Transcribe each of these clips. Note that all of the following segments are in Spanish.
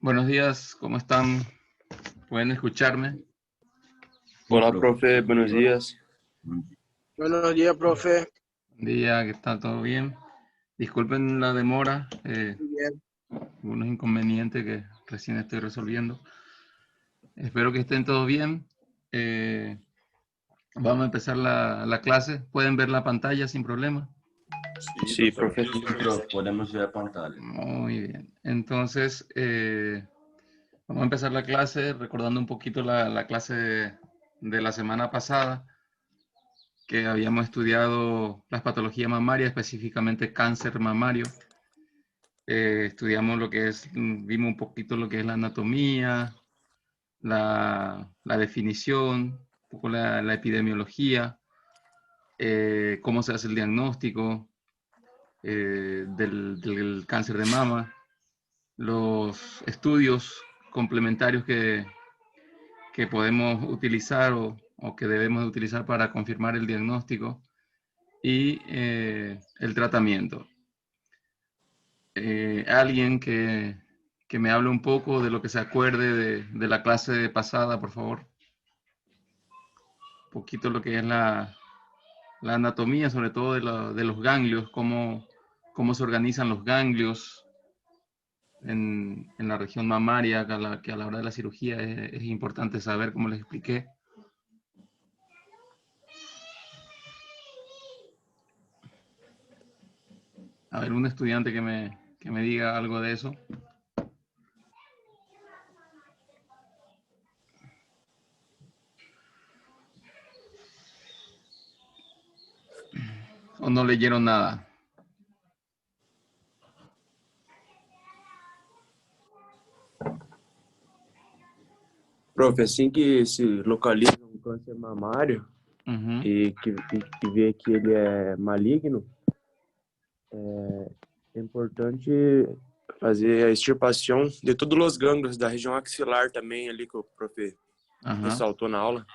Buenos días, ¿cómo están? ¿Pueden escucharme? Olá, profe, buenos días. Buenos días, profe. Buen día, ¿qué está? ¿Todo bien? Disculpen la demora, Bien. algunos inconvenientes que recién estoy resolviendo. Espero que estén todos bien. Vamos a empezar la clase. ¿Pueden ver la pantalla sin problema? Sí, profe. Sí, profe, podemos ver a pantalla. Muy bien. Entonces, vamos a empezar la clase recordando un poquito la clase de la semana pasada, que habíamos estudiado las patologías mamarias, específicamente cáncer mamario. Estudiamos lo que es, vimos un poquito lo que es la anatomía, la definición, un poco la epidemiología, cómo se hace el diagnóstico del cáncer de mama, los estudios complementarios que podemos utilizar o que debemos utilizar para confirmar el diagnóstico y el tratamiento. Alguien que me hable un poco de lo que se acuerde de la clase pasada, por favor. Un poquito lo que es la anatomía, sobre todo de los ganglios, cómo se organizan los ganglios en la región mamaria, que a la hora de la cirugía es importante saber, como les expliqué. A ver, un estudiante que me diga algo de eso. ¿O no leyeron nada? Profe, assim que se localiza um câncer mamário e que vê que ele é maligno, é importante fazer a extirpação de todos os gânglios da região axilar também, ali que o profe ressaltou na aula,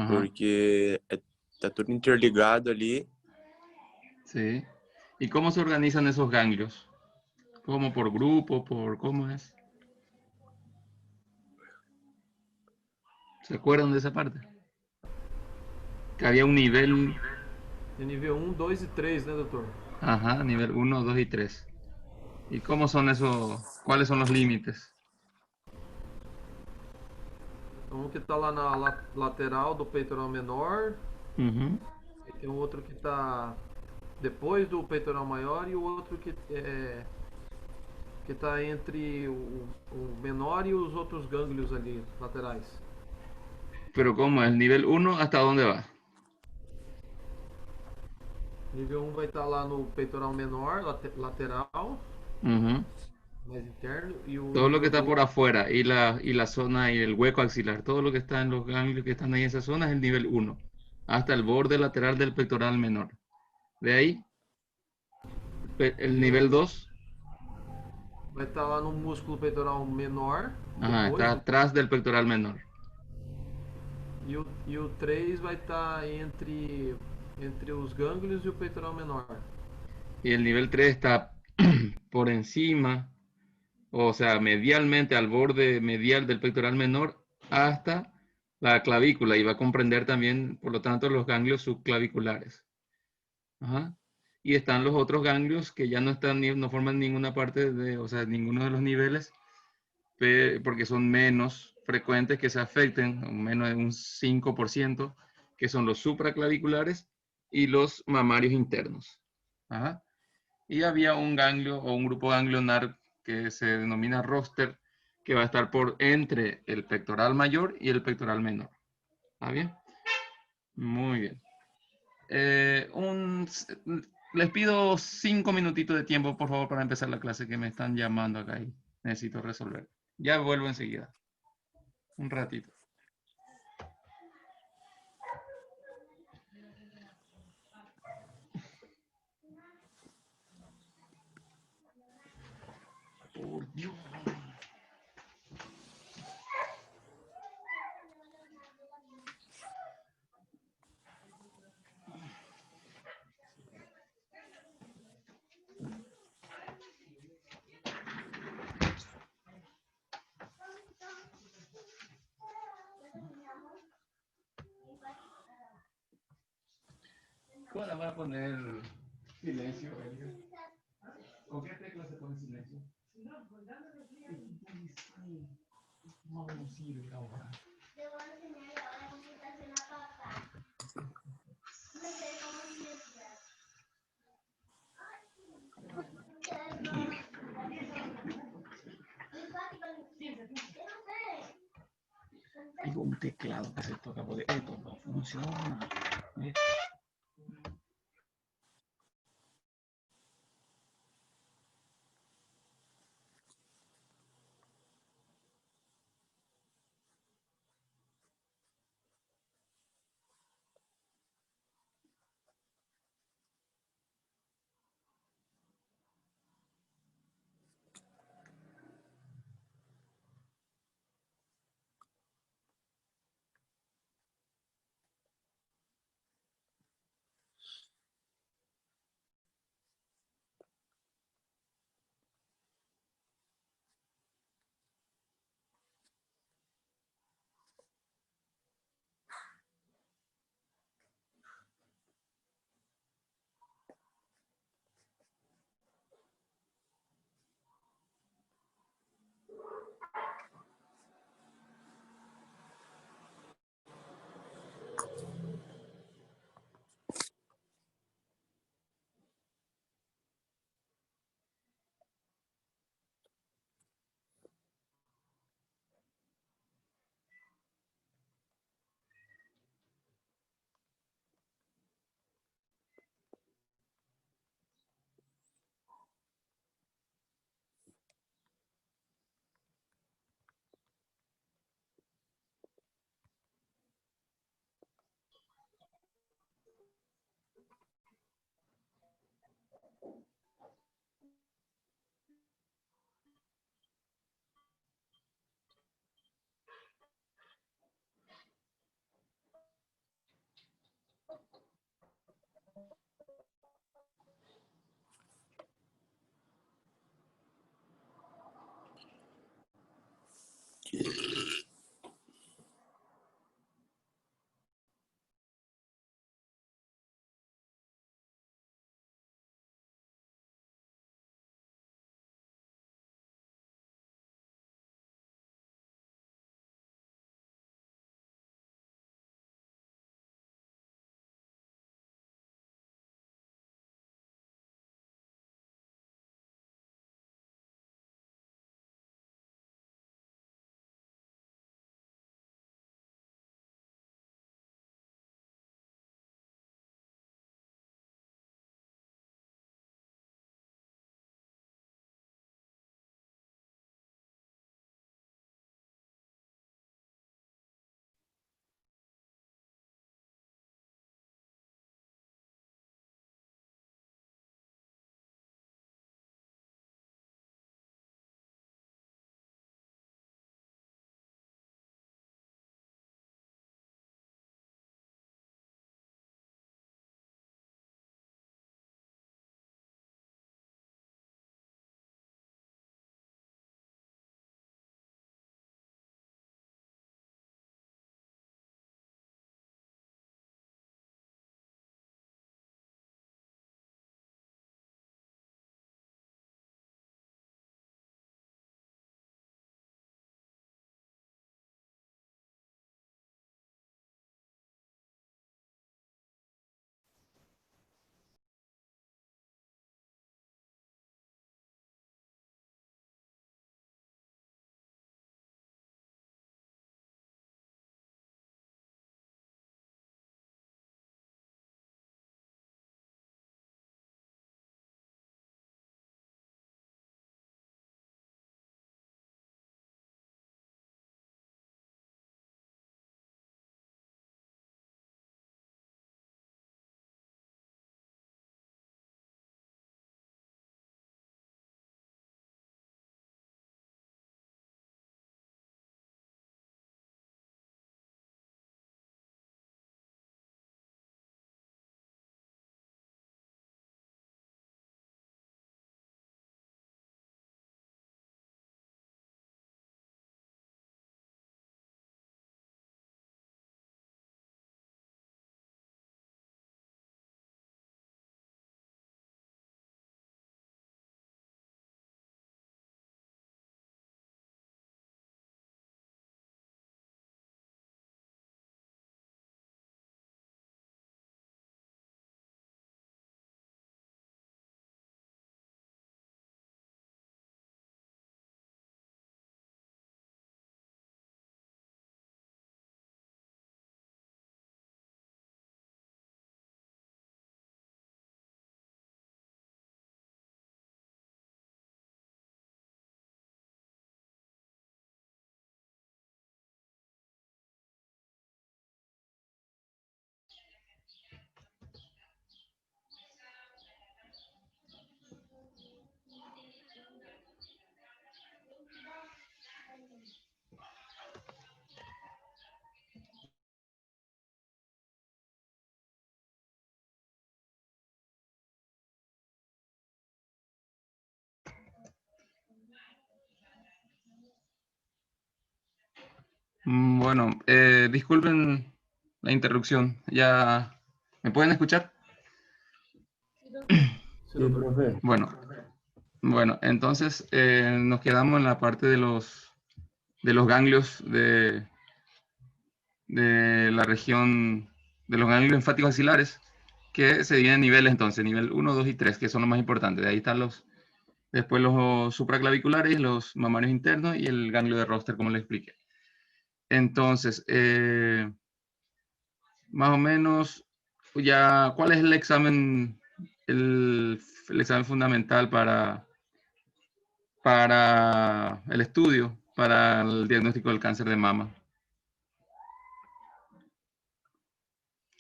porque está tudo interligado ali. Sí. ¿Y cómo se organizan esos ganglios? ¿Cómo por grupo? ¿Cómo es? ¿Se acuerdan de esa parte? Que había un nivel... De nível 1, 2 e 3, né, doutor? Ajá, nivel 1, 2 y 3. ¿Y cómo son esos? ¿Cuáles son los límites? Um que tá lá na lateral do peitoral menor, e tem um outro que tá depois do peitoral maior e o outro que tá entre o menor e os outros gânglios ali laterais. Pero ¿cómo es? ¿Nivel 1 hasta dónde va? Nível 1 vai estar lá no peitoral menor, lateral, mais interno, e o Todo lo que nível está por 2 afuera y la zona y el hueco axilar, todo lo que está en los ganglios que están ahí en esa zona es el nivel 1, hasta el borde lateral del pectoral menor. De ahí, el nivel 2, vai estar lá no músculo peitoral menor, ajá, está atrás del pectoral menor. E o 3 vai estar entre os gânglios e o peitoral menor. Y el nivel 3 está por encima, o sea, medialmente al borde medial del pectoral menor hasta la clavícula y va a comprender también, por lo tanto, los ganglios subclaviculares. Ajá. Y están los otros ganglios que ya no están no forman ninguna parte de, o sea, ninguno de los niveles, porque son menos frecuentes que se afecten, menos de un 5%, que son los supraclaviculares y los mamarios internos. Ajá. Y había un ganglio o un grupo ganglionar que se denomina roster, que va a estar por entre el pectoral mayor y el pectoral menor. ¿Está bien? Muy bien. Les pido 5 minutitos de tiempo, por favor, para empezar la clase, que me están llamando acá y necesito resolver. Ya vuelvo enseguida. Un ratito. Por Dios. ¿Cuál va a poner silencio, Erika? ¿Con qué tecla se pone silencio? No sirve ahora. Te voy a enseñar ahora cómo se hace la papa. No sé cómo silenciar. Hay un teclado que se toca por esto no funciona. Bueno, disculpen la interrupción. ¿Ya me pueden escuchar? Sí, doutor. Bueno, entonces nos quedamos en la parte de los ganglios de la región de los ganglios linfáticos axilares, que se dividen en niveles entonces, nivel 1, 2 y 3, que son los más importantes. De ahí están después los supraclaviculares, los mamarios internos y el ganglio de Roster, como les expliqué. Entonces, más o menos, ya, ¿cuál es el examen, el examen fundamental para el estudio, para el diagnóstico del cáncer de mama?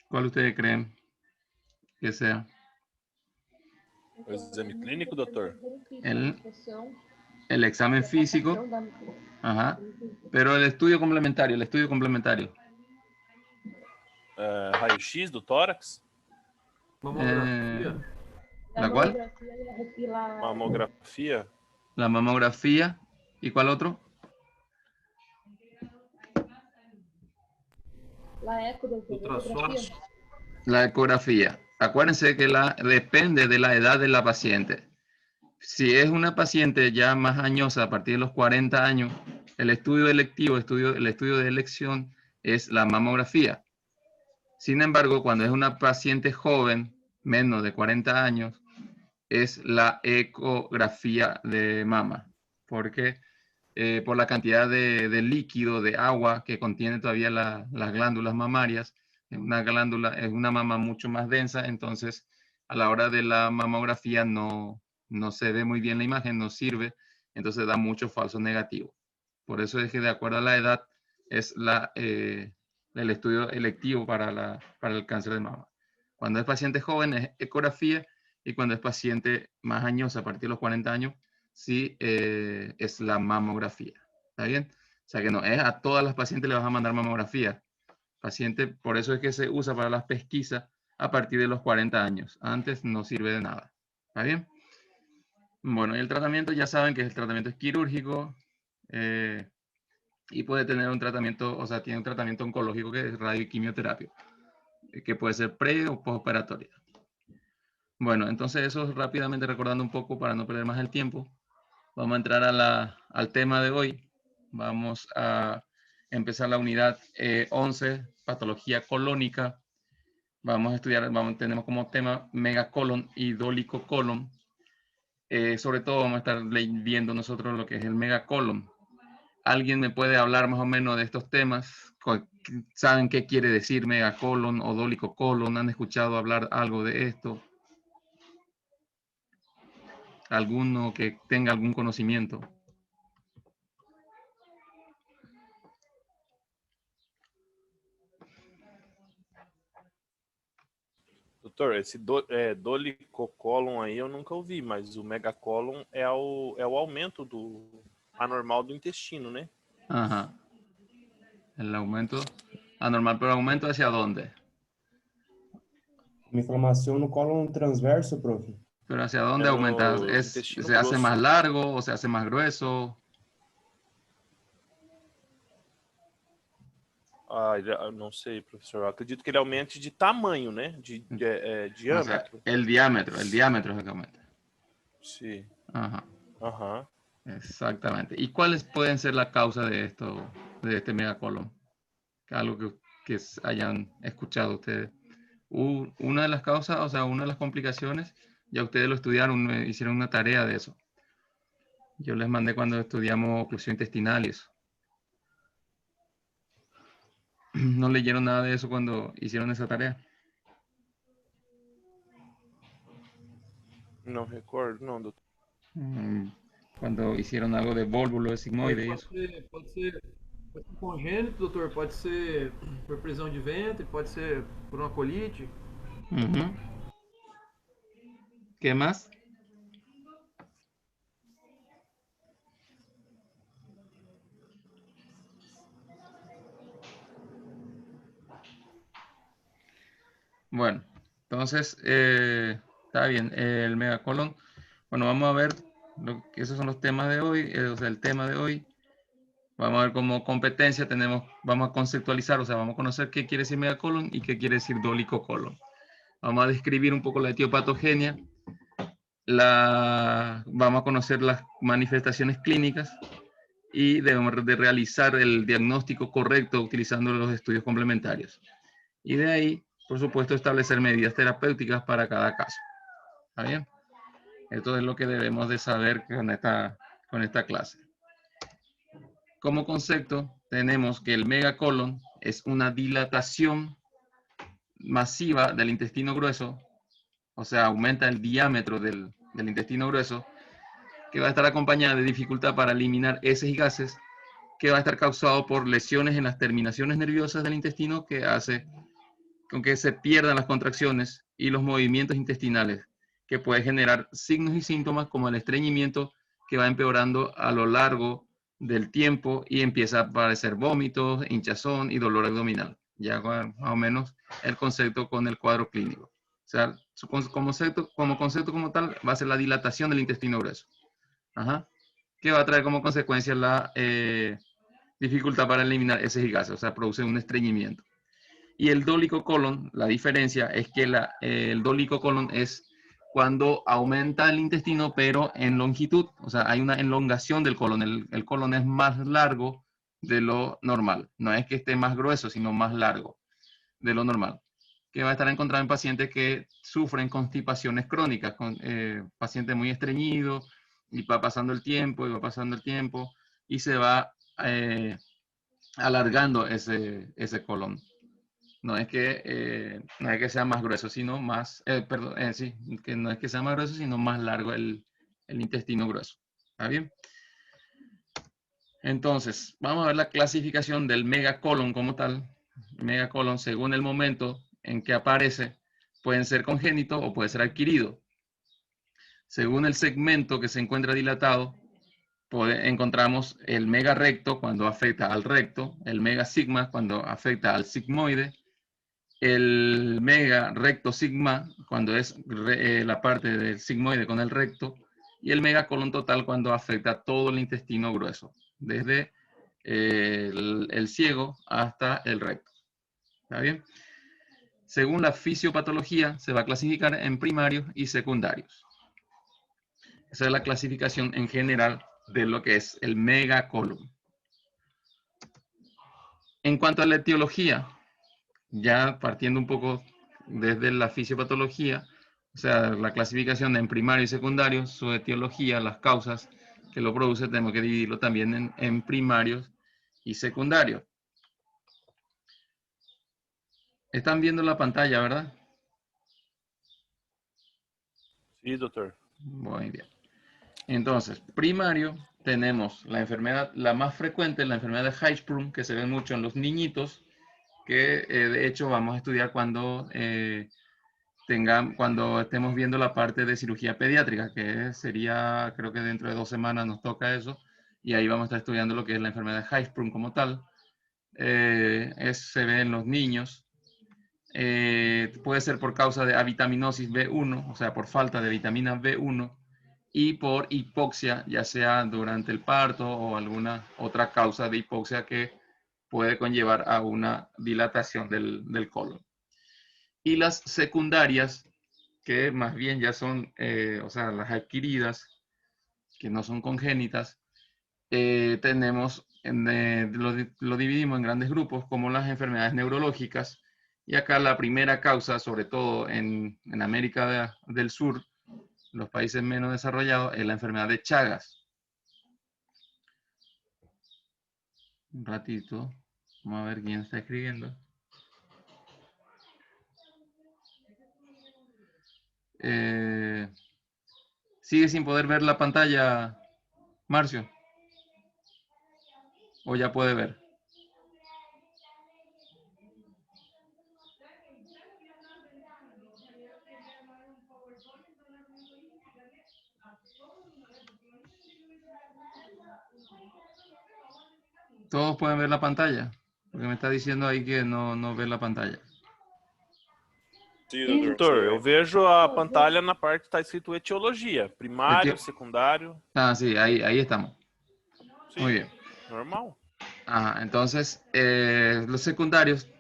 ¿Cuál ustedes creen que sea? O exame clínico, doutor? El examen físico, ajá, pero el estudio complementario, Raio-X do tórax? Mamografia. ¿La cual? Mamografia. La mamografía. ¿Y cuál otro? Ultrassom. La ecografía. Acuérdense que depende de la edad de la paciente. Si es una paciente ya más añosa, a partir de los 40 años, el estudio electivo, el estudio de elección es la mamografía. Sin embargo, cuando es una paciente joven, menos de 40 años, es la ecografía de mama. Porque por la cantidad de líquido, de agua que contiene todavía las glándulas mamarias, es una mama mucho más densa, entonces a la hora de la mamografía no se ve muy bien la imagen, no sirve, entonces da mucho falso negativo. Por eso es que de acuerdo a la edad es el estudio electivo para el cáncer de mama. Cuando es paciente joven es ecografía y cuando es paciente más añosa, a partir de los 40 años, sí es la mamografía. ¿Está bien? O sea que no es a todas las pacientes le vas a mandar mamografía. Paciente, por eso es que se usa para las pesquisas a partir de los 40 años. Antes no sirve de nada. ¿Está bien? Bueno, y el tratamiento ya saben que el tratamiento es quirúrgico y puede tener un tratamiento, o sea, tiene un tratamiento oncológico que es radio y quimioterapia, que puede ser pre o postoperatoria. Bueno, entonces eso rápidamente recordando un poco para no perder más el tiempo. Vamos a entrar al tema de hoy. Vamos a empezar la unidad 11, patología colónica. Vamos a estudiar, tenemos como tema megacolon y dolicocolon. Sobre todo vamos a estar viendo nosotros lo que es el megacolon. ¿Alguien me puede hablar más o menos de estos temas? ¿Saben qué quiere decir megacolon o dolicocolon? ¿Han escuchado hablar algo de esto? ¿Alguno que tenga algún conocimiento? Doutor, esse dolicocolon aí eu nunca ouvi, mas o megacolon é o aumento anormal do intestino, né? Ajá. El aumento anormal, pero aumento hacia dónde? Uma inflamação no cólon transverso, prof. Pero hacia dónde aumenta? ¿Se hace más largo o se hace más grueso? Não sei, professor. Eu acredito que ele aumente de tamanho, né? De diâmetro. O sea, el diámetro es el que aumenta. Sí. Ajá. Ajá. Exactamente. ¿Y cuáles pueden ser la causa de esto, de este megacolon? Algo que hayan escuchado ustedes. Una de las causas, o sea, una de las complicaciones, ya ustedes lo estudiaron, hicieron una tarea de eso. Yo les mandé cuando estudiamos oclusión intestinal y eso. ¿No leyeron nada de eso cuando hicieron esa tarea? Não recordo, não, doutor. Cuando hicieron algo de vólvulo sigmoide y eso. Pode ser congênito, doutor. Pode ser por prisão de ventre, pode ser por uma colite. ¿Qué más? Bueno, entonces, está bien, el megacolon. Bueno, vamos a ver, esos son los temas de hoy, o sea, el tema de hoy. Vamos a ver como competencia vamos a conceptualizar, o sea, vamos a conocer qué quiere decir megacolon y qué quiere decir dolicocolon. Vamos a describir un poco la etiopatogenia, vamos a conocer las manifestaciones clínicas y debemos de realizar el diagnóstico correcto utilizando los estudios complementarios. Y de ahí, por supuesto, establecer medidas terapéuticas para cada caso. ¿Está bien? Esto es lo que debemos de saber con esta clase. Como concepto, tenemos que el megacolon es una dilatación masiva del intestino grueso, o sea, aumenta el diámetro del intestino grueso, que va a estar acompañada de dificultad para eliminar heces y gases, que va a estar causado por lesiones en las terminaciones nerviosas del intestino que hace con que se pierdan las contracciones y los movimientos intestinales, que puede generar signos y síntomas como el estreñimiento, que va empeorando a lo largo del tiempo y empieza a aparecer vómitos, hinchazón y dolor abdominal. Ya más o menos el concepto con el cuadro clínico. O sea, como concepto como tal, va a ser la dilatación del intestino grueso. Ajá. Que va a traer como consecuencia la dificultad para eliminar heces y gases, o sea, produce un estreñimiento. Y el dolicocolon, la diferencia es que el dolicocolon es cuando aumenta el intestino, pero en longitud, o sea, hay una elongación del colon. El colon es más largo de lo normal. No es que esté más grueso, sino más largo de lo normal. Que va a estar encontrado en pacientes que sufren constipaciones crónicas, con pacientes muy estreñidos, y va pasando el tiempo, y se va alargando ese colon. No es que sea más grueso, sino más, sí, que no es que sea más grueso, sino más largo el intestino grueso. ¿Está bien? Entonces, vamos a ver la clasificación del megacolon como tal. Megacolon, según el momento en que aparece, pueden ser congénito o puede ser adquirido. Según el segmento que se encuentra dilatado, encontramos el mega recto cuando afecta al recto, el mega sigma cuando afecta al sigmoide, el mega recto sigma cuando es la parte del sigmoide con el recto, y el megacolon total cuando afecta todo el intestino grueso, desde el ciego hasta el recto. ¿Está bien? Según la fisiopatología, se va a clasificar en primarios y secundarios. Esa es la clasificación en general de lo que es el megacolon. En cuanto a la etiología, ya partiendo un poco desde la fisiopatología, o sea, la clasificación en primario y secundario, su etiología, las causas que lo produce, tenemos que dividirlo también en primarios y secundarios. Están viendo la pantalla, ¿verdad? Sí, doctor. Muy bien. Entonces, primario, tenemos la enfermedad, la más frecuente, la enfermedad de Hirschsprung, que se ve mucho en los niñitos, que de hecho vamos a estudiar cuando estemos viendo la parte de cirugía pediátrica, que sería, creo que dentro de 2 semanas nos toca eso, y ahí vamos a estar estudiando lo que es la enfermedad de Hirschsprung como tal. Se ve en los niños. Puede ser por causa de avitaminosis B1, o sea, por falta de vitamina B1, y por hipoxia, ya sea durante el parto o alguna otra causa de hipoxia que puede conllevar a una dilatación del colon. Y las secundarias, que más bien ya son, o sea, las adquiridas, que no son congénitas, tenemos, lo dividimos en grandes grupos, como las enfermedades neurológicas, y acá la primera causa, sobre todo en América del Sur, los países menos desarrollados, es la enfermedad de Chagas. Un ratito, vamos a ver quién está escribiendo. ¿Sigue sin poder ver la pantalla, Marcio? ¿O ya puede ver? ¿Todos pueden ver la pantalla? Porque me está diciendo ahí que no ve la pantalla. Sim, doutor, eu vejo a pantalla na parte que está escrito etiologia, primário, secundário. Ah, sí, ahí estamos. Sí, muy bien. Normal. Entonces, los secundarios,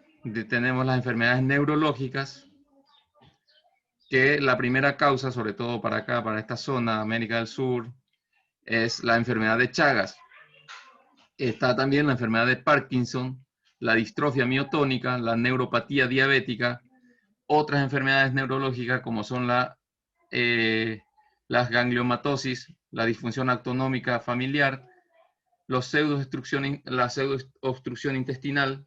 tenemos las enfermedades neurológicas, que la primera causa, sobre todo para acá, para esta zona, América del Sur, es la enfermedad de Chagas. Está también la enfermedad de Parkinson, la distrofia miotónica, la neuropatía diabética, otras enfermedades neurológicas como son las gangliomatosis, la disfunción autonómica familiar, la pseudoobstrucción intestinal,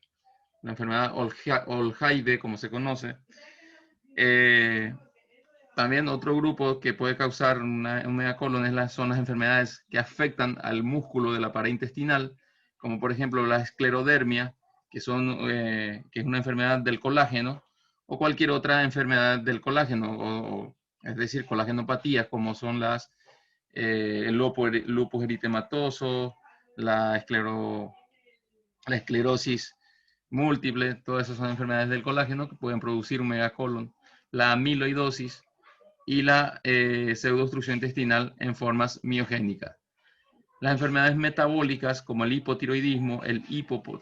la enfermedad Olhayde, como se conoce. También otro grupo que puede causar un megacolon son las enfermedades que afectan al músculo de la pared intestinal, como por ejemplo la esclerodermia, que es una enfermedad del colágeno, o cualquier otra enfermedad del colágeno, es decir, colágenopatía, como son el lupus eritematoso, la esclerosis múltiple. Todas esas son enfermedades del colágeno que pueden producir un megacolon. La amiloidosis y la pseudoobstrucción intestinal en formas miogénicas. Las enfermedades metabólicas como el hipotiroidismo,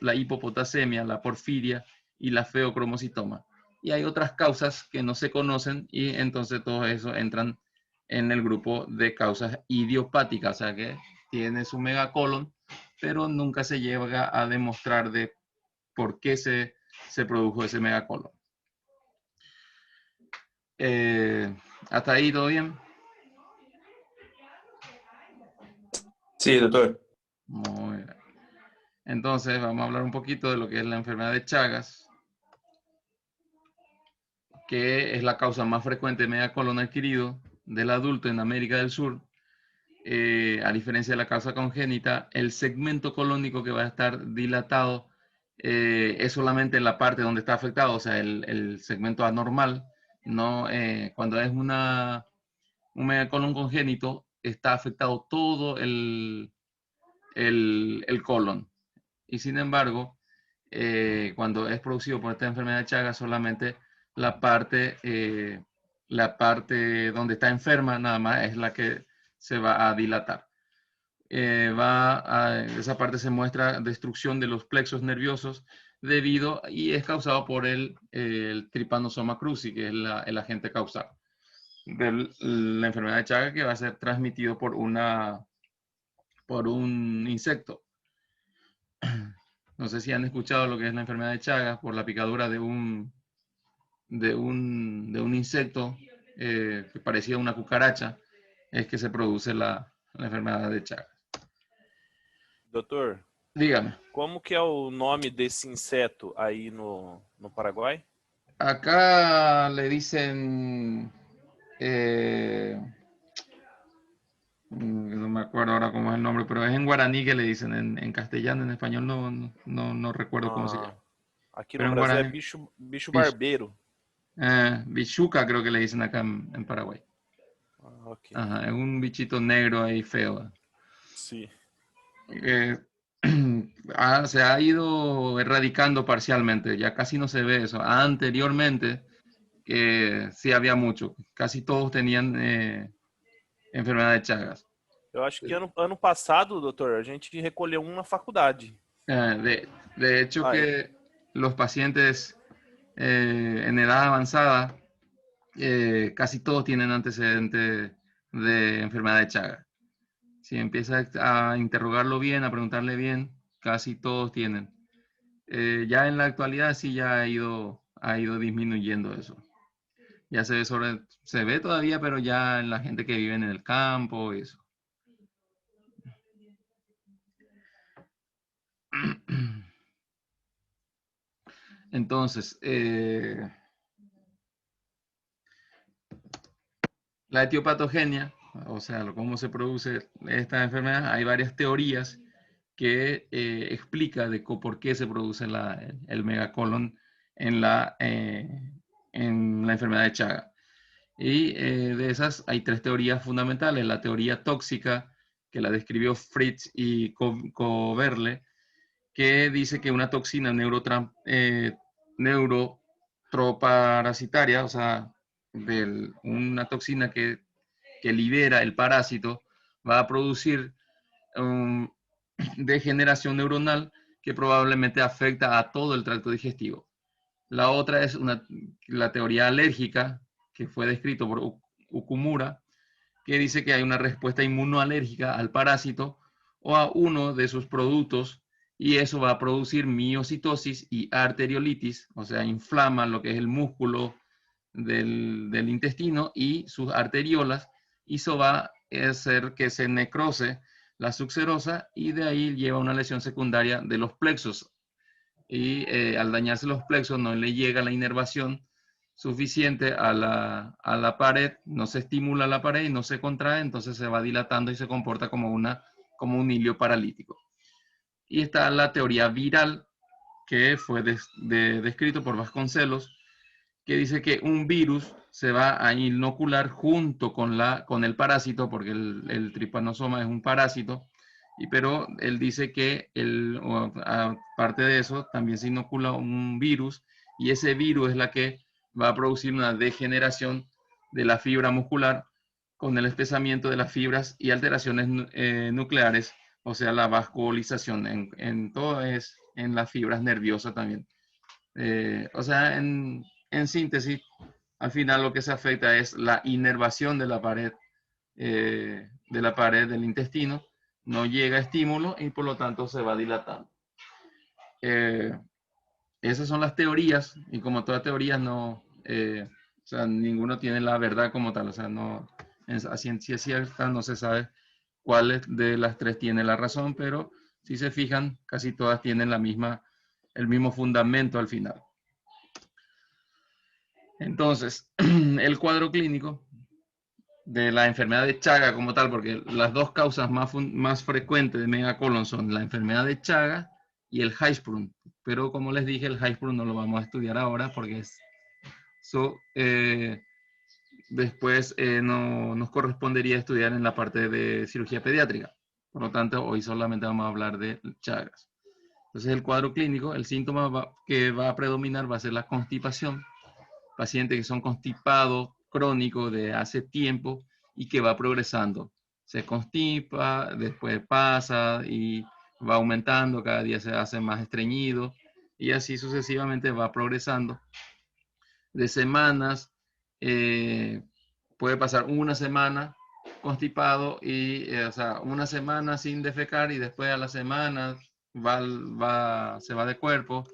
la hipopotasemia, la porfiria y la feocromocitoma. Y hay otras causas que no se conocen y entonces todo eso entran en el grupo de causas idiopáticas, o sea que tiene su megacolon, pero nunca se llega a demostrar de por qué se produjo ese megacolon. ¿Hasta ahí todo bien? Sí, doctor. Muy bien. Entonces vamos a hablar un poquito de lo que es la enfermedad de Chagas, que es la causa más frecuente de megacolon adquirido del adulto en América del Sur. A diferencia de la causa congénita, el segmento colónico que va a estar dilatado es solamente en la parte donde está afectado, o sea, el segmento anormal. No, cuando es un megacolon congénito, está afectado todo el colon. Y sin embargo, cuando es producido por esta enfermedad de Chagas, solamente la parte donde está enferma nada más es la que se va a dilatar. Esa parte se muestra destrucción de los plexos nerviosos y es causado por el Trypanosoma cruzi, que es el agente causal de la enfermedad de Chagas, que va a ser transmitido por un insecto. No sé si han escuchado lo que es la enfermedad de Chagas por la picadura de un insecto que parecía una cucaracha, es que se produce la enfermedad de Chagas. Doutor, dígame. Como que é o nome desse inseto aí no Paraguai? Acá le dicen, no me acuerdo ahora cómo es el nombre, pero es en guaraní que le dicen, en castellano, en español no recuerdo cómo se llama. Aqui no Brasil é bicho barbeiro. Bichuca creo que le dicen acá en Paraguay. Okay. Ajá, es un bichito negro ahí feo. Sí. Se ha ido erradicando parcialmente, ya casi no se ve eso. Anteriormente, sí había mucho, casi todos tenían enfermedad de Chagas. Eu acho que ano passado, doutor, a gente recolheu na faculdade. De hecho, que los pacientes en edad avanzada, casi todos tienen antecedentes de enfermedad de Chagas. Si empiezas a interrogarlo bien, a preguntarle bien, casi todos tienen. Ya en la actualidad sí ya ha ido disminuyendo eso. Ya se ve todavía, pero ya en la gente que vive en el campo y eso. Entonces, la etiopatogenia, o sea, cómo se produce esta enfermedad, hay varias teorías que explica de por qué se produce el megacolon en la enfermedad de Chagas. Y de esas hay tres teorías fundamentales. La teoría tóxica, que la describió Fritz y Koverle, que dice que una toxina neurotroparasitaria, o sea, una toxina que libera el parásito, va a producir degeneración neuronal que probablemente afecta a todo el tracto digestivo. La otra es la teoría alérgica, que fue descrito por Okumura, que dice que hay una respuesta inmunoalérgica al parásito o a uno de sus productos, y eso va a producir miocitosis y arteriolitis, o sea, inflama lo que es el músculo del intestino y sus arteriolas, y eso va a hacer que se necrose la subserosa, y de ahí lleva una lesión secundaria de los plexos. Y al dañarse los plexos no le llega la inervación suficiente a la pared, no se estimula la pared y no se contrae, entonces se va dilatando y se comporta como un hilio paralítico. Y está la teoría viral, que fue descrito por Vasconcelos, que dice que un virus se va a inocular junto con el parásito, porque el trypanosoma es un parásito, pero él dice que aparte de eso también se inocula un virus, y ese virus es la que va a producir una degeneración de la fibra muscular con el espesamiento de las fibras y alteraciones nucleares, o sea, la vascularización en todo, es en las fibras nerviosas también. O sea, en síntesis, al final lo que se afecta es la inervación de la pared del intestino, no llega estímulo y por lo tanto se va dilatando. Esas son las teorías, y como todas teorías o sea, ninguno tiene la verdad como tal, o sea, a ciencia cierta no se sabe cuál de las tres tiene la razón, pero si se fijan, casi todas tienen el mismo fundamento al final. Entonces, el cuadro clínico de la enfermedad de Chaga como tal, porque las dos causas más frecuentes de megacolon son la enfermedad de Chaga y el Hirschsprung, pero como les dije, el Hirschsprung no lo vamos a estudiar ahora porque después no nos correspondería estudiar en la parte de cirugía pediátrica. Por lo tanto, hoy solamente vamos a hablar de Chagas. Entonces, el cuadro clínico, el síntoma que va a predominar va a ser la constipación. Pacientes que son constipados crónicos de hace tiempo y que va progresando. Se constipa, después pasa y va aumentando, cada día se hace más estreñido y así sucesivamente va progresando. De semanas, puede pasar una semana constipado y, o sea, una semana sin defecar y después a la semana se va de cuerpo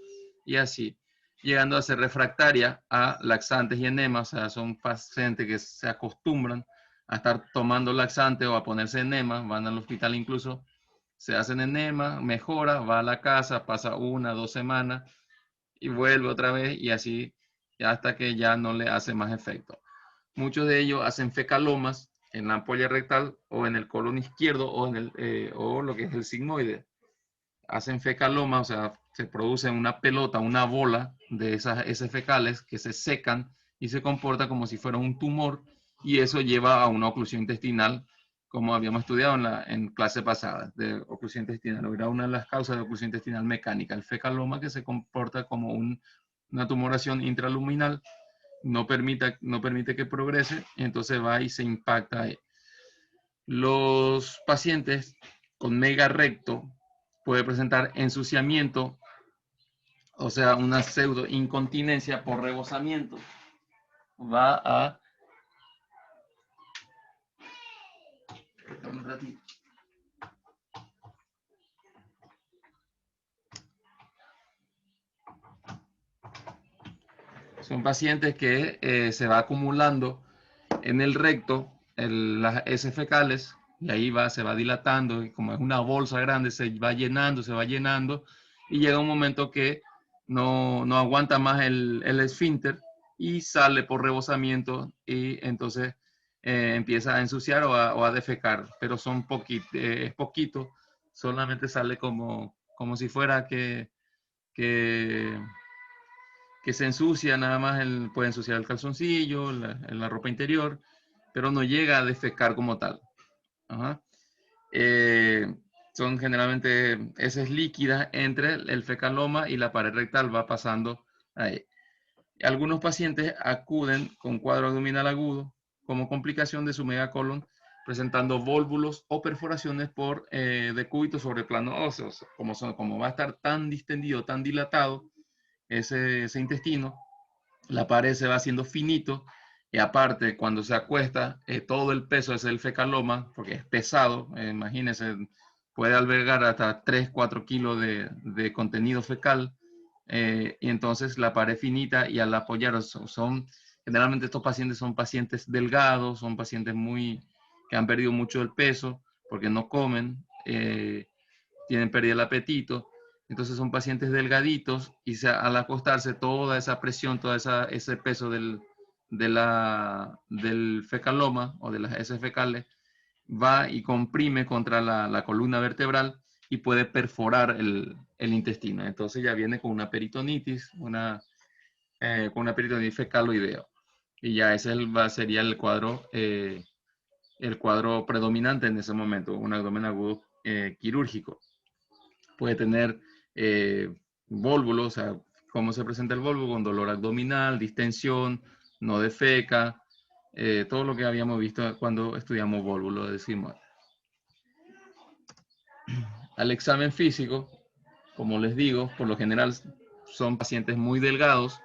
y así, llegando a ser refractaria a laxantes y enemas. O sea, son pacientes que se acostumbran a estar tomando laxante o a ponerse enema, van al hospital incluso, se hacen enema, mejora, va a la casa, pasa 1 o 2 semanas y vuelve otra vez y así hasta que ya no le hace más efecto. Muchos de ellos hacen fecalomas en la ampolla rectal o en el colon izquierdo o lo que es el sigmoide. Hacen fecaloma, o sea, se produce una pelota, una bola de esas heces fecales que se secan y se comporta como si fuera un tumor, y eso lleva a una oclusión intestinal, como habíamos estudiado en clase pasada, de oclusión intestinal. Era una de las causas de oclusión intestinal mecánica, el fecaloma, que se comporta como una tumoración intraluminal, no permite que progrese, entonces va y se impacta ahí. Los pacientes con megarecto puede presentar ensuciamiento, o sea, una pseudo incontinencia por rebosamiento. Va a... Un ratito. Son pacientes que se va acumulando en el recto las heces fecales, y ahí se va dilatando, y como es una bolsa grande, se va llenando, y llega un momento que no aguanta más el esfínter y sale por rebosamiento, y entonces empieza a ensuciar o a defecar, pero es poquito, solamente sale como si fuera que se ensucia nada más, puede ensuciar el calzoncillo, la ropa interior, pero no llega a defecar como tal. Ajá. Son generalmente heces líquidas entre el fecaloma y la pared rectal, va pasando ahí. Algunos pacientes acuden con cuadro abdominal agudo como complicación de su megacolon presentando volvulos o perforaciones por decúbito sobre plano óseo. Como va a estar tan distendido, tan dilatado ese intestino, la pared se va haciendo finito, y aparte cuando se acuesta, todo el peso es el fecaloma, porque es pesado, imagínense, puede albergar hasta 3-4 kilos de contenido fecal, y entonces la pared finita, y al apoyar, generalmente estos pacientes son pacientes delgados, son pacientes que han perdido mucho del peso porque no comen, tienen pérdida del apetito. Entonces son pacientes delgaditos, y al acostarse toda esa presión, ese peso del fecaloma o de las heces fecales va y comprime contra la columna vertebral y puede perforar el intestino. Entonces ya viene con una peritonitis, con una peritonitis fecaloidea. Y ya ese sería el cuadro predominante en ese momento, un abdomen agudo quirúrgico. Puede tener vólvulo, o sea, cómo se presenta el vólvulo, con dolor abdominal, distensión, no defeca, todo lo que habíamos visto cuando estudiamos vólvulo, decimos. Al examen físico, como les digo, por lo general son pacientes muy delgados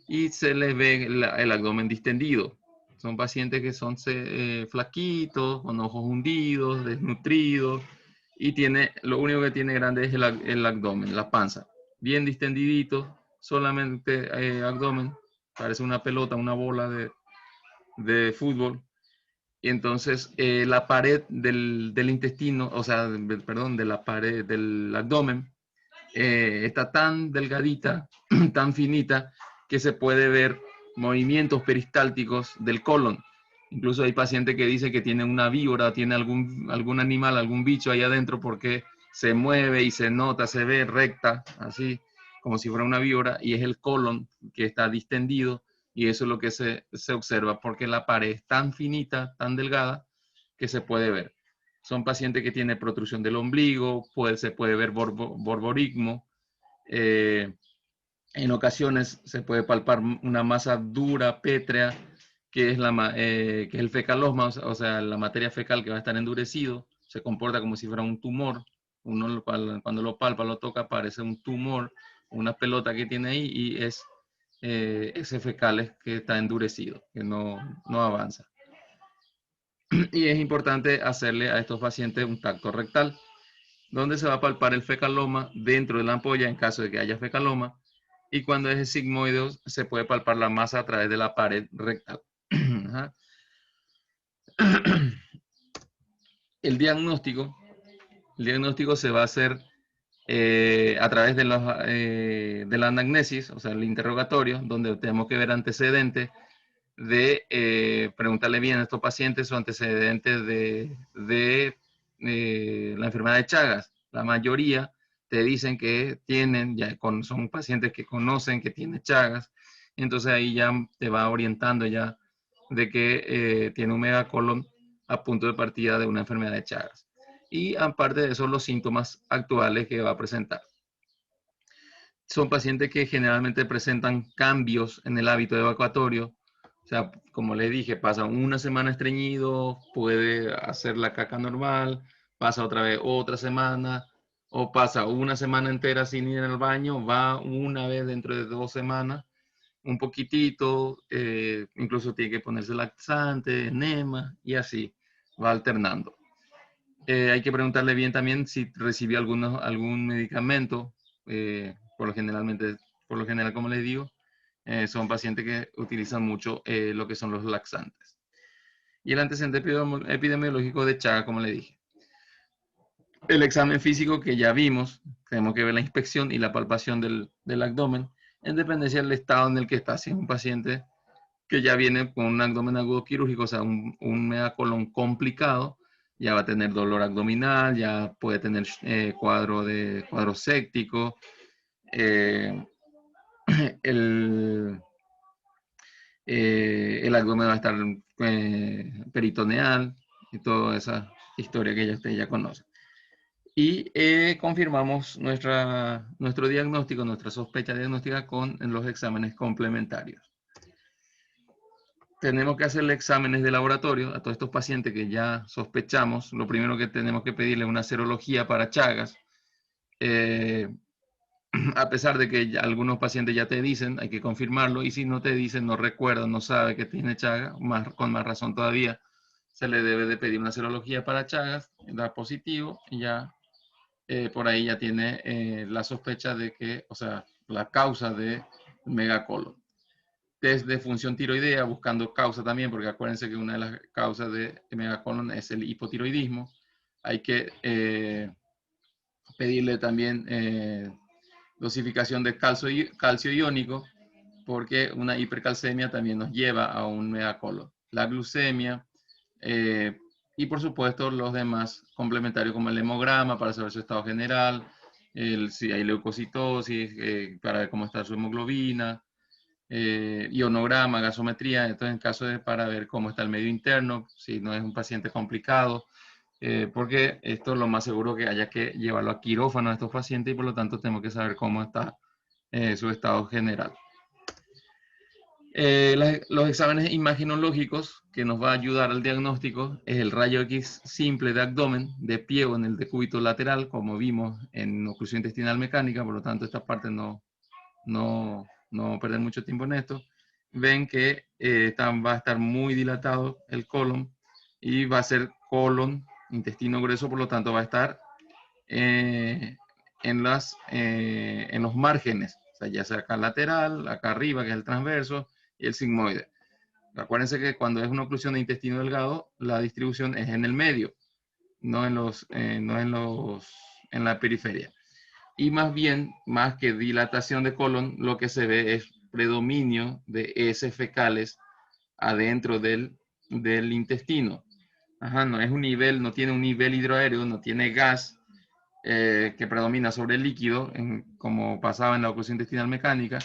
y se les ve el abdomen distendido. Son pacientes que son flaquitos, con ojos hundidos, desnutridos, y lo único que tiene grande es el abdomen, la panza. Bien distendidito, solamente abdomen, parece una pelota, una bola de fútbol. Y entonces la pared del intestino, o sea, perdón, de la pared del abdomen, está tan delgadita, tan finita, que se puede ver movimientos peristálticos del colon. Incluso hay pacientes que dicen que tienen una víbora, tiene algún animal, algún bicho ahí adentro, porque se mueve y se nota, se ve recta, así como si fuera una víbora, y es el colon que está distendido, y eso es lo que se observa, porque la pared es tan finita, tan delgada, que se puede ver. Son pacientes que tienen protrusión del ombligo, se puede ver borborismo. En ocasiones se puede palpar una masa dura, pétrea, que es el fecalosma, o sea, la materia fecal que va a estar endurecido. Se comporta como si fuera un tumor. Uno cuando lo palpa, lo toca, parece un tumor, una pelota que tiene ahí, y es ese fecal que está endurecido, que no avanza. Y es importante hacerle a estos pacientes un tacto rectal, donde se va a palpar el fecaloma dentro de la ampolla en caso de que haya fecaloma, y cuando es sigmoideo se puede palpar la masa a través de la pared rectal. El diagnóstico se va a hacer a través de la anamnesis, o sea, el interrogatorio, donde tenemos que ver antecedentes de preguntarle bien a estos pacientes su antecedentes de la enfermedad de Chagas. La mayoría te dicen que son pacientes que conocen que tienen Chagas, entonces ahí ya te va orientando ya de que tiene un megacolon a punto de partida de una enfermedad de Chagas. Y aparte de eso, los síntomas actuales que va a presentar. Son pacientes que generalmente presentan cambios en el hábito evacuatorio. O sea, como le dije, pasa una semana estreñido, puede hacer la caca normal, pasa otra vez otra semana, o pasa una semana entera sin ir al baño, va una vez dentro de 2 semanas, un poquitito, incluso tiene que ponerse laxante, enema, y así va alternando. Hay que preguntarle bien también si recibió algún medicamento, por lo general, como les digo, son pacientes que utilizan mucho lo que son los laxantes. Y el antecedente epidemiológico de Chagas, como le dije. El examen físico que ya vimos, tenemos que ver la inspección y la palpación del abdomen, en dependencia del estado en el que está. Si es un paciente que ya viene con un abdomen agudo quirúrgico, o sea, un megacolon complicado, ya va a tener dolor abdominal, ya puede tener cuadro séptico, el abdomen va a estar peritoneal, y toda esa historia que ustedes ya conocen. Y confirmamos nuestro diagnóstico, nuestra sospecha diagnóstica con los exámenes complementarios. tenemos que hacerle exámenes de laboratorio a todos estos pacientes que ya sospechamos. Lo primero que tenemos que pedirle es una serología para Chagas. A pesar de que algunos pacientes ya te dicen, hay que confirmarlo, y si no te dicen, no recuerdan, no sabe que tiene Chagas, con más razón todavía, se le debe de pedir una serología para Chagas, da positivo, y ya por ahí ya tiene la sospecha de que, o sea, la causa de megacolon. Test de función tiroidea, buscando causa también, porque acuérdense que una de las causas de megacolon es el hipotiroidismo. Hay que pedirle también dosificación de calcio iónico, porque una hipercalcemia también nos lleva a un megacolon. La glucemia y por supuesto los demás complementarios como el hemograma para saber su estado general, si hay leucocitosis, para ver cómo está su hemoglobina, ionograma, gasometría, entonces en caso de para ver cómo está el medio interno, si no es un paciente complicado, porque esto es lo más seguro que haya que llevarlo a quirófano a estos pacientes y por lo tanto tenemos que saber cómo está su estado general. Los exámenes imaginológicos que nos va a ayudar al diagnóstico es el rayo X simple de abdomen, de pie o en el decúbito lateral, como vimos en oclusión intestinal mecánica, por lo tanto esta parte no perder mucho tiempo en esto. Ven que va a estar muy dilatado el colon y va a ser colon, intestino grueso, por lo tanto va a estar en los márgenes, o sea, ya sea acá lateral, acá arriba, que es el transverso, y el sigmoide. Acuérdense que cuando es una oclusión de intestino delgado, la distribución es en el medio, no en la periferia. Y más bien, más que dilatación de colon, lo que se ve es predominio de heces fecales adentro del intestino. Ajá, no es un nivel, no tiene un nivel hidroaéreo, no tiene gas que predomina sobre el líquido, como pasaba en la oclusión intestinal mecánica,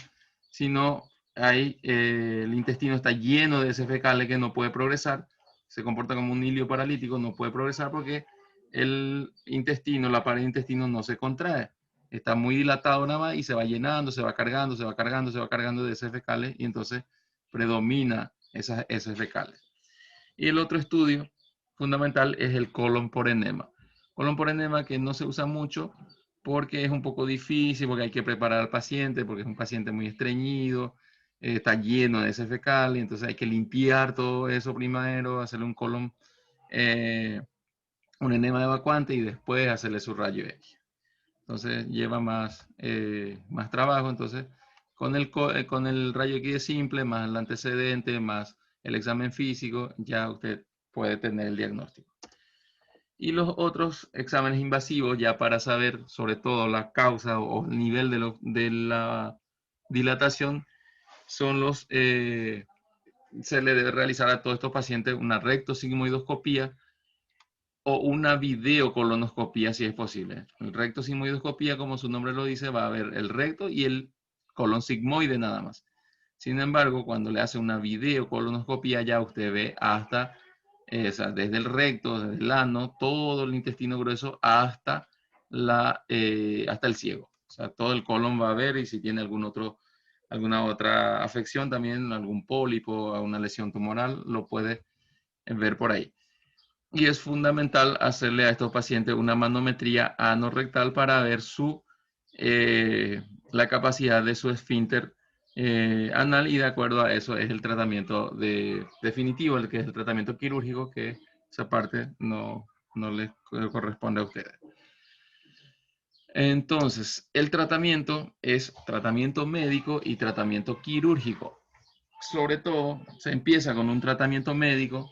sino el intestino está lleno de heces fecales que no puede progresar, se comporta como un hilio paralítico, no puede progresar porque el intestino, la pared del intestino no se contrae. Está muy dilatado nada más y se va llenando, se va cargando, se va cargando, se va cargando de heces fecales y entonces predomina esas heces fecales. Y el otro estudio fundamental es el colon por enema. Colon por enema que no se usa mucho porque es un poco difícil, porque hay que preparar al paciente, porque es un paciente muy estreñido, está lleno de heces fecales, entonces hay que limpiar todo eso primero, hacerle un colon, un enema evacuante y después hacerle su rayo X. Entonces lleva más trabajo. Entonces con el rayo X simple, más el antecedente, más el examen físico, ya usted puede tener el diagnóstico. Y los otros exámenes invasivos, ya para saber sobre todo la causa o el nivel de la dilatación, son se le debe realizar a todos estos pacientes una rectosigmoidoscopía o una videocolonoscopía si es posible. El rectosigmoidoscopía, como su nombre lo dice, va a ver el recto y el colon sigmoide nada más. Sin embargo, cuando le hace una videocolonoscopía ya usted ve hasta, desde el recto, desde el ano, todo el intestino grueso hasta el ciego. O sea, todo el colon va a ver y si tiene alguna otra afección también, algún pólipo, alguna lesión tumoral, lo puede ver por ahí. Y es fundamental hacerle a estos pacientes una manometría anorrectal para ver la capacidad de su esfínter anal, y de acuerdo a eso es el tratamiento definitivo, el que es el tratamiento quirúrgico, que esa parte no les corresponde a ustedes. Entonces, el tratamiento es tratamiento médico y tratamiento quirúrgico. Sobre todo, se empieza con un tratamiento médico.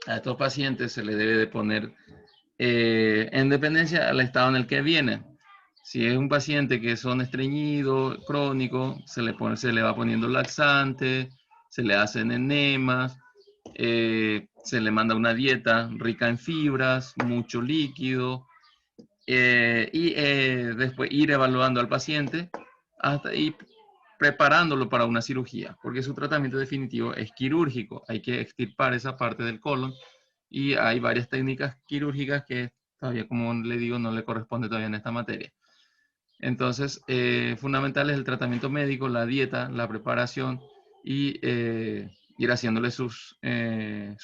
A estos pacientes se les debe de poner en dependencia del estado en el que vienen. Si es un paciente que son estreñido, crónico, se le va poniendo laxante, se le hacen enemas, se le manda una dieta rica en fibras, mucho líquido, y después ir evaluando al paciente hasta ir preparándolo para una cirugía, porque su tratamiento definitivo es quirúrgico. Hay que extirpar esa parte del colon y hay varias técnicas quirúrgicas que todavía, como le digo, no le corresponde todavía en esta materia. Entonces, fundamental es el tratamiento médico, la dieta, la preparación y ir haciéndole sus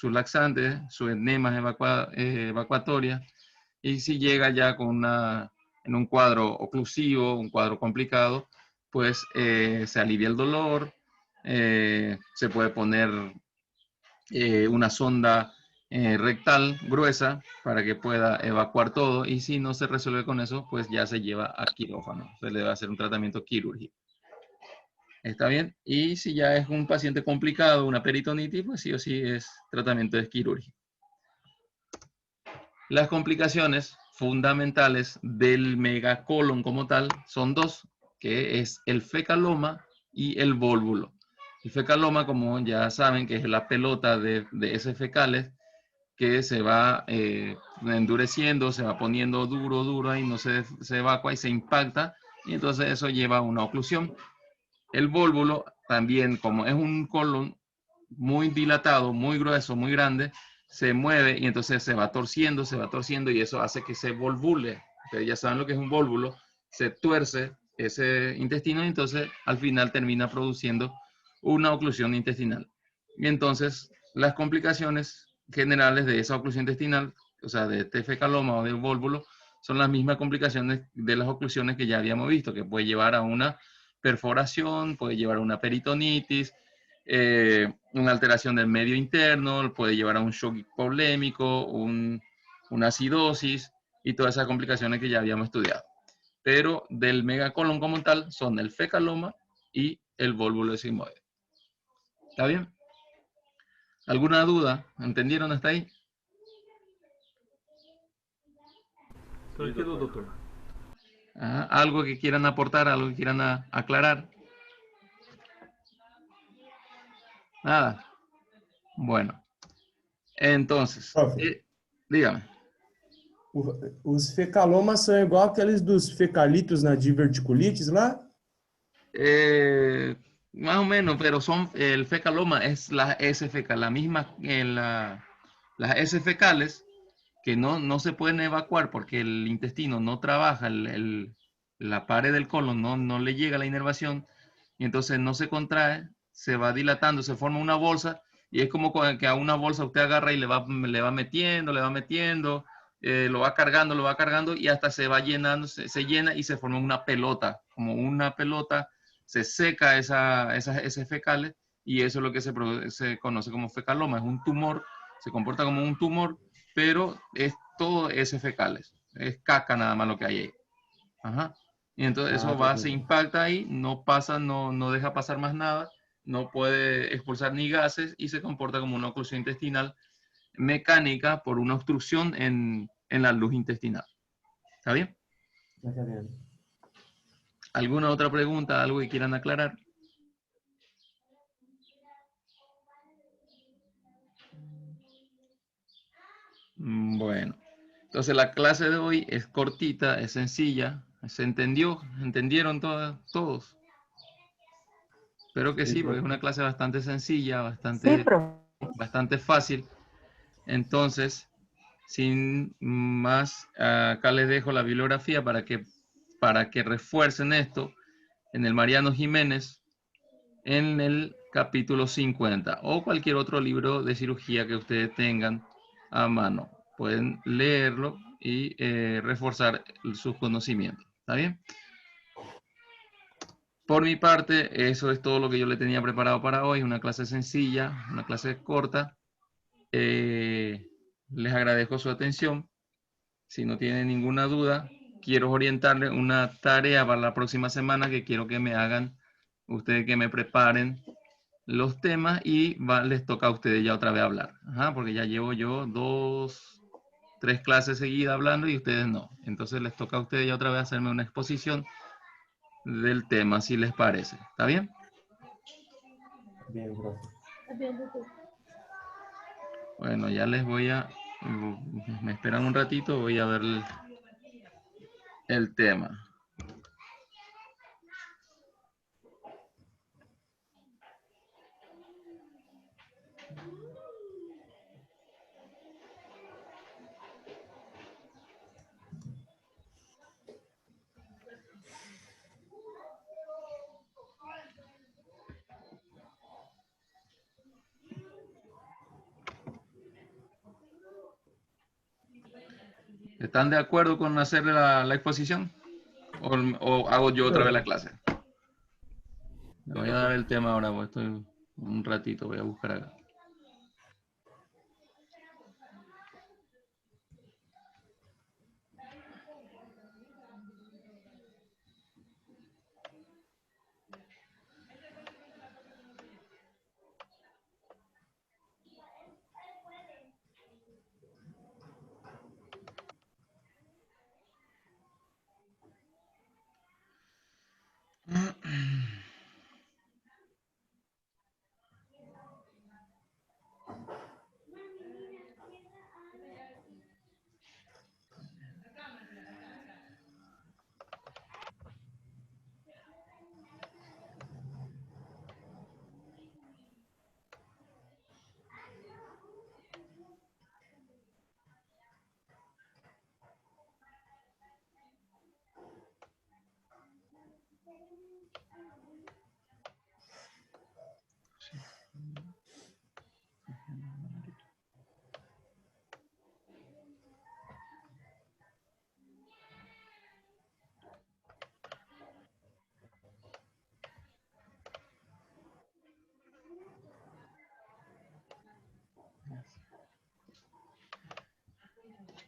laxantes, sus enemas evacuatorias, y si llega ya en un cuadro oclusivo, un cuadro complicado, pues se alivia el dolor, se puede poner una sonda rectal gruesa para que pueda evacuar todo, y si no se resuelve con eso, pues ya se lleva a quirófano, se le va a hacer un tratamiento quirúrgico. ¿Está bien? Y si ya es un paciente complicado, una peritonitis, pues sí o sí es tratamiento quirúrgico. Las complicaciones fundamentales del megacolon como tal son dos, que es el fecaloma y el vólvulo. El fecaloma, como ya saben, que es la pelota de heces fecales que se va endureciendo, se va poniendo duro ahí, no se evacua y se impacta, y entonces eso lleva a una oclusión. El vólvulo también, como es un colon muy dilatado, muy grueso, muy grande, se mueve y entonces se va torciendo y eso hace que se volvule. Ustedes ya saben lo que es un vólvulo, se tuerce ese intestino y entonces al final termina produciendo una oclusión intestinal. Y entonces las complicaciones generales de esa oclusión intestinal, o sea, de este fecaloma o del vólvulo, son las mismas complicaciones de las oclusiones que ya habíamos visto, que puede llevar a una perforación, puede llevar a una peritonitis, una alteración del medio interno, puede llevar a un shock hipovolémico, una acidosis y todas esas complicaciones que ya habíamos estudiado. Pero del megacolon como tal son el fecaloma y el vólvulo sigmoide. ¿Está bien? ¿Alguna duda? ¿Entendieron hasta ahí? Tranquilo, doctor. ¿Algo que quieran aportar? ¿Algo que quieran aclarar? Nada. Bueno. Entonces, dígame. Os fecalomas são igual aqueles dos fecalitos na diverticulitis lá? Más o menos, pero el fecaloma es la S fecal, la misma, las S fecales que no se pueden evacuar porque el intestino no trabaja, la pared del colon no le llega la inervación y entonces no se contrae, se va dilatando, se forma una bolsa y es como que a una bolsa usted agarra y le va metiendo, lo va cargando y hasta se va llenando, se llena y se forma una pelota, como una pelota, se seca esas heces fecales y eso es lo que se conoce como fecaloma, es un tumor, se comporta como un tumor, pero es todo heces fecales, es caca nada más lo que hay ahí. Ajá. Y entonces eso se impacta ahí, no pasa, no deja pasar más nada, no puede expulsar ni gases y se comporta como una oclusión intestinal mecánica por una obstrucción en la luz intestinal. ¿Está bien? Está bien. ¿Alguna otra pregunta, algo que quieran aclarar? Bueno, entonces la clase de hoy es cortita, es sencilla, se entendió, entendieron todos. Espero que sí, porque es una clase bastante sencilla, bastante fácil. Entonces, sin más, acá les dejo la bibliografía para que refuercen esto en el Mariano Jiménez, en el capítulo 50, o cualquier otro libro de cirugía que ustedes tengan a mano. Pueden leerlo y reforzar sus conocimientos. ¿Está bien? Por mi parte, eso es todo lo que yo le tenía preparado para hoy. Una clase sencilla, una clase corta. Les agradezco su atención. Si no tienen ninguna duda, quiero orientarles una tarea para la próxima semana que quiero que me hagan, ustedes que me preparen los temas y les toca a ustedes ya otra vez hablar. Ajá, porque ya llevo yo 3 clases seguidas hablando y ustedes no. Entonces les toca a ustedes ya otra vez hacerme una exposición del tema, si les parece. ¿Está bien? Bien, profe. Bueno, ya les voy a... Me esperan un ratito, voy a ver el tema. ¿Están de acuerdo con hacer la exposición? ¿O hago yo otra vez la clase? Le voy a dar el tema ahora, pues estoy un ratito, voy a buscar acá.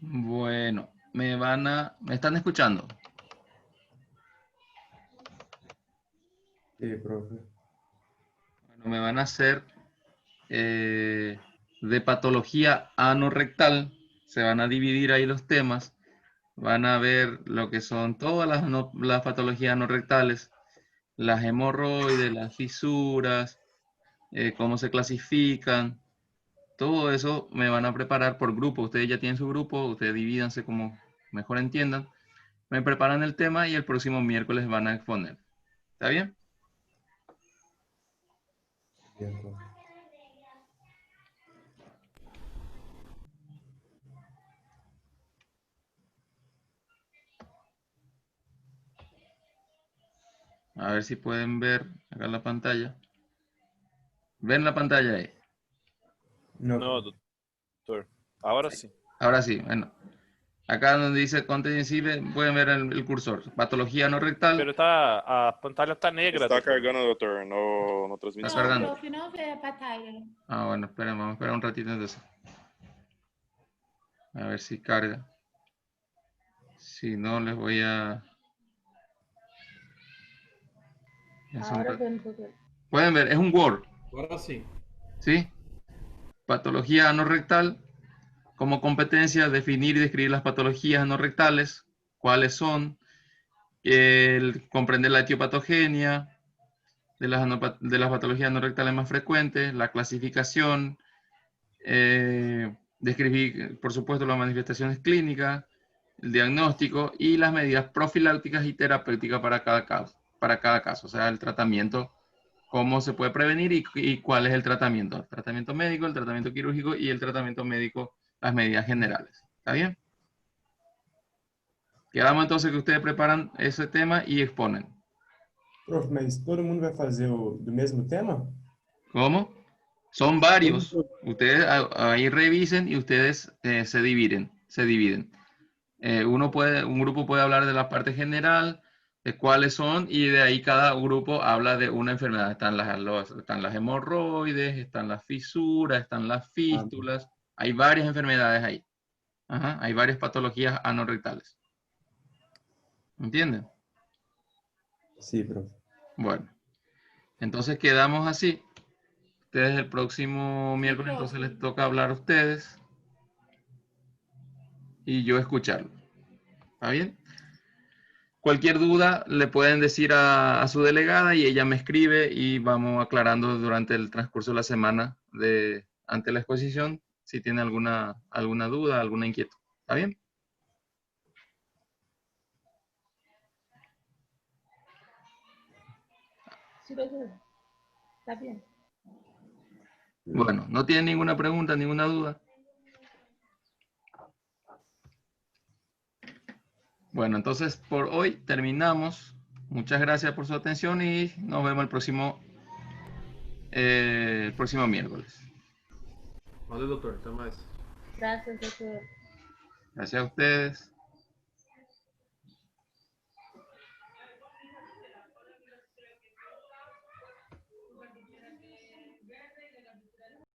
Bueno, ¿me están escuchando? Sí, profe. Bueno, me van a hacer de patología anorrectal. Se van a dividir ahí los temas. Van a ver lo que son todas las patologías anorrectales, las hemorroides, las fisuras, cómo se clasifican. Todo eso me van a preparar por grupo. Ustedes ya tienen su grupo, ustedes divídanse como mejor entiendan. Me preparan el tema y el próximo miércoles van a exponer. ¿Está bien? Bien, profe. A ver si pueden ver acá la pantalla. ¿Ven la pantalla ahí? No, No, doctor. Ahora sí. Ahora sí, bueno. Acá donde dice Content Sensible, pueden ver el cursor. Patología no rectal. Pero a pantalla está negra, Está doctor. cargando, doutor. No transmite. Está cargando. Profe, não vê a batalha. Ah, bueno, esperen, vamos a esperar un ratito entonces. A ver si carga. Si no, les voy a... Ahora vemos, doutor. Pueden ver, es un Word. Agora sim. ¿Sí? Patología anorrectal. Como competencia, definir y describir las patologías anorrectales. ¿Cuáles son? Comprender la etiopatogenia de las patologías anorrectales más frecuentes, la clasificación, describir, por supuesto, las manifestaciones clínicas, el diagnóstico y las medidas profilácticas y terapéuticas para cada caso, o sea, el tratamiento, cómo se puede prevenir y cuál es el tratamiento médico, el tratamiento quirúrgico y el tratamiento médico, las medidas generales. ¿Está bien? Quedamos entonces que ustedes preparan ese tema y exponen. profe, mas todo mundo vai fazer do mesmo tema? ¿Cómo? Son varios. Ustedes ahí revisen y ustedes se dividen. Un grupo puede hablar de la parte general, de cuáles son, y de ahí cada grupo habla de una enfermedad. Están las hemorroides, están las fisuras, están las fístulas. Hay varias enfermedades ahí. Ajá, hay varias patologías anorrectales. ¿Entienden? Sí, profe. Bueno, entonces quedamos así. Ustedes el próximo miércoles entonces les toca hablar a ustedes y yo escucharlo. ¿Está bien? Cualquier duda le pueden decir a su delegada y ella me escribe y vamos aclarando durante el transcurso de la semana ante la exposición si tiene alguna duda, alguna inquietud. ¿Está bien? Sí, doutor. Está bien. Bueno, ¿no tienen ninguna pregunta, ninguna duda? Bueno, entonces por hoy terminamos. Muchas gracias por su atención y nos vemos el próximo miércoles. Valeu, doutor. Até mais. Graças, doutor. Gracias a ustedes.